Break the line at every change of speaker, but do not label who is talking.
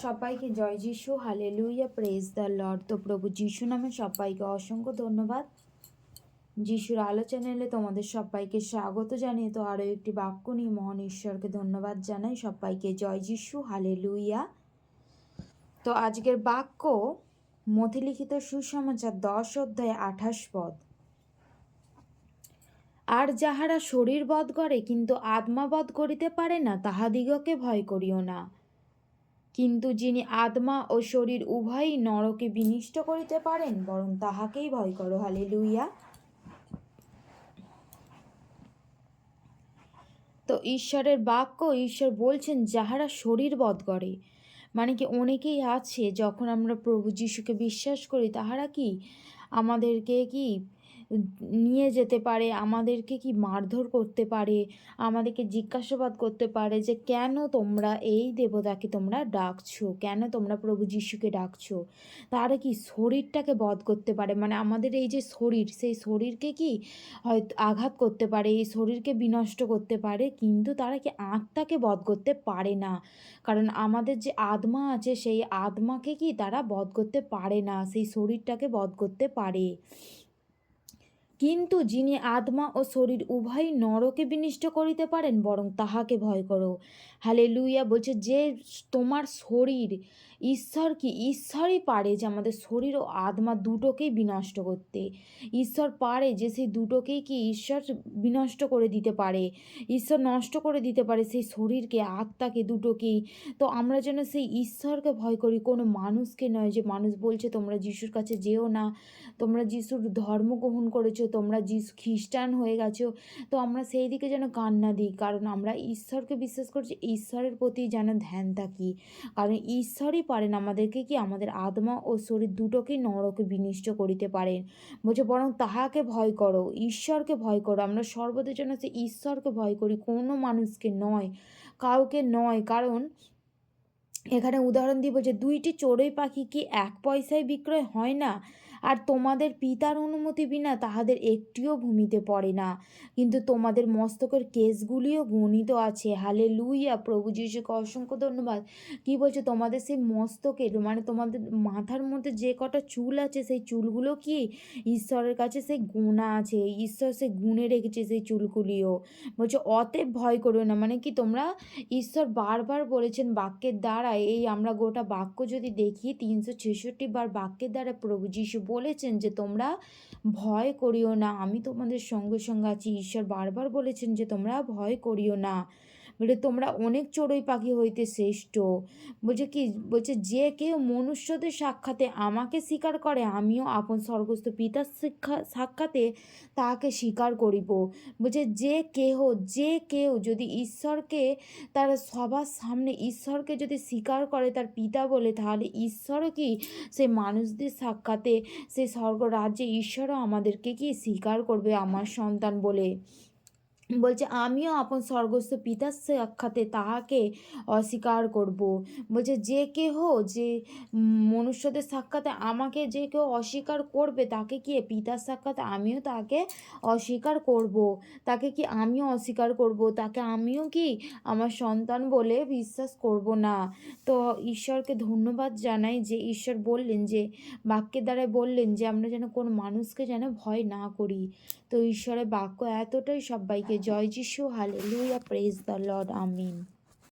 সবাইকে জয় যিশু, হালেলুয়া, প্রেজ দ্য লর্ড। তো প্রভু যিশু নামে সবাইকে অসংখ্য ধন্যবাদ। যিশুর আলো চ্যানেলে তোমাদের সবাইকে স্বাগত জানিয়ে তো আরও একটি বাক্য নিয়ে মহান ঈশ্বরকে ধন্যবাদ জানাই। সবাইকে জয় যিশু, হালেলুয়া। তো আজকের বাক্য মথিলিখিত সুসমাচার 10 অধ্যায় 28 পদ। আর যাহারা শরীর বধ করে কিন্তু আত্মা বধ করিতে পারে না, তাহাদিগকে ভয় করিও না। কিন্তু যিনি আত্মা ও শরীর উভয়ই নরকে বিনিষ্ট করিতে পারেন, বরং তাহাকেই ভয় করো। হালেলুয়া। তো ঈশ্বরের বাক্য, ঈশ্বর বলছেন যাহারা শরীর বধ করে, মানে কি অনেকেই আছে যখন আমরা প্রভু যিশুকে বিশ্বাস করি তাহারা কি আমাদেরকে কি নিয়ে যেতে পারে, আমাদেরকে কি মারধর করতে পারে, আমাদেরকে জিজ্ঞাসাবাদ করতে পারে যে কেন তোমরা এই দেবতাকে তোমরা ডাকছো, কেন তোমরা প্রভু যিশুকে ডাকছো। তারা কি শরীরটাকে বধ করতে পারে, মানে আমাদের এই যে শরীর, সেই শরীরকে কি হয়তো আঘাত করতে পারে, এই শরীরকে বিনষ্ট করতে পারে, কিন্তু তারা কি আত্মাকে বধ করতে পারে না। কারণ আমাদের যে আত্মা আছে সেই আত্মাকে কি তারা বধ করতে পারে না, সেই শরীরটাকে বধ করতে পারে। কিন্তু যিনি আত্মা ও শরীর উভয়ই নরকে বিনিষ্ট করিতে পারেন, বরং তাহাকে ভয় করো। হালেলুয়া। বলছে যে তোমার শরীর, ঈশ্বরই পারে যে আমাদের শরীর ও আত্মা দুটোকেই বিনষ্ট করতে। ঈশ্বর পারে যে সেই দুটোকেই কি ঈশ্বর বিনষ্ট করে দিতে পারে, ঈশ্বর নষ্ট করে দিতে পারে সেই শরীরকে, আত্মাকে, দুটোকেই। তো আমরা যেন সেই ঈশ্বরকে ভয় করি, কোনো মানুষকে নয়। যে মানুষ বলছে তোমরা যিশুর কাছে যেও না, তোমরা যিশুর ধর্ম গ্রহণ করেছো, তোমরা যিশু খ্রিস্টান হয়ে গেছো, তো আমরা সেই দিকে যেন কান না দিই। কারণ আমরা ঈশ্বরকে বিশ্বাস করছি, ঈশ্বরের প্রতি যেন ধ্যান থাকি। কারণ ঈশ্বরই পারেন আমাদেরকে কি আমাদের আত্মা ও শরীর দুটোকেই নরকে বিনিষ্ট করিতে পারেন। বলছে বরং তাহাকে ভয় করো, ঈশ্বরকে ভয় করো। আমরা সর্বদা যেন সে ঈশ্বরকে ভয় করি, কোনো মানুষকে নয়, কাউকে নয়। কারণ এখানে উদাহরণ দিয়ে বলছে, দুইটি চড়ুই পাখি কি এক পয়সায় বিক্রয় হয় না? আর তোমাদের পিতার অনুমতি বিনা তাহাদের একটিও ভূমিতে পড়ে না। কিন্তু তোমাদের মস্তকের কেশগুলিও গণিত আছে। হালেলুয়া। প্রভু যিশুকে অসংখ্য ধন্যবাদ। কি বলছে, তোমাদের সেই মস্তকের, মানে তোমাদের মাথার মধ্যে যে কটা চুল আছে সেই চুলগুলো কি ঈশ্বরের কাছে সেই গোনা আছে, ঈশ্বর সে গুণে রেখেছে সেই চুলগুলিও। বলছে অতএব ভয় করো না, মানে কি তোমরা, ঈশ্বর বারবার বলেছেন বাক্যের দ্বারা। এই আমরা গোটা বাক্য যদি দেখি 366 বার বাক্যের দ্বারা প্রভু যিশু বলেছেন যে তোমরা ভয় করিও না, আমি তোমাদের সঙ্গে সঙ্গে আছি। ঈশ্বর বারবার বলেছেন যে তোমরা ভয় করিও না। বলে তোমরা অনেক চড়ুই পাখি হইতে শ্রেষ্ঠ। বলছে কি, বলছে যে কেউ মনুষ্যদের সাক্ষাতে আমাকে স্বীকার করে, আমিও আপন স্বর্গস্থ পিতার সাক্ষাতে তাহাকে স্বীকার করিব। বলছে যে কেউ যদি ঈশ্বরকে তার সবার সামনে ঈশ্বরকে যদি স্বীকার করে তার পিতা বলে, তাহলে ঈশ্বরও কি সে মানুষদের সাক্ষাতে, সে স্বর্গরাজ্যে ঈশ্বরও আমাদেরকে কি স্বীকার করবে আমার সন্তান বলে। বলছে আমিও আপন স্বর্গস্থ পিতার সাক্ষাতে তাহাকে অস্বীকার করব। বলছে যে যে মনুষ্যদের সাক্ষাতে আমাকে যে কেউ অস্বীকার করবে, তাকে কি পিতার সাক্ষাতে আমিও তাকে অস্বীকার করব, তাকে কি আমিও অস্বীকার করব, তাকে আমিও কি আমার সন্তান বলে বিশ্বাস করব না। তো ঈশ্বরকে ধন্যবাদ জানাই যে ঈশ্বর বললেন, যে বাক্যের দ্বারাই বললেন যে আমরা যেন কোন মানুষকে যেন ভয় না করি। তো ঈশ্বরের বাক্য এতটাই। সবাইকে জয় যিশু, hallelujah, praise the Lord, Amin.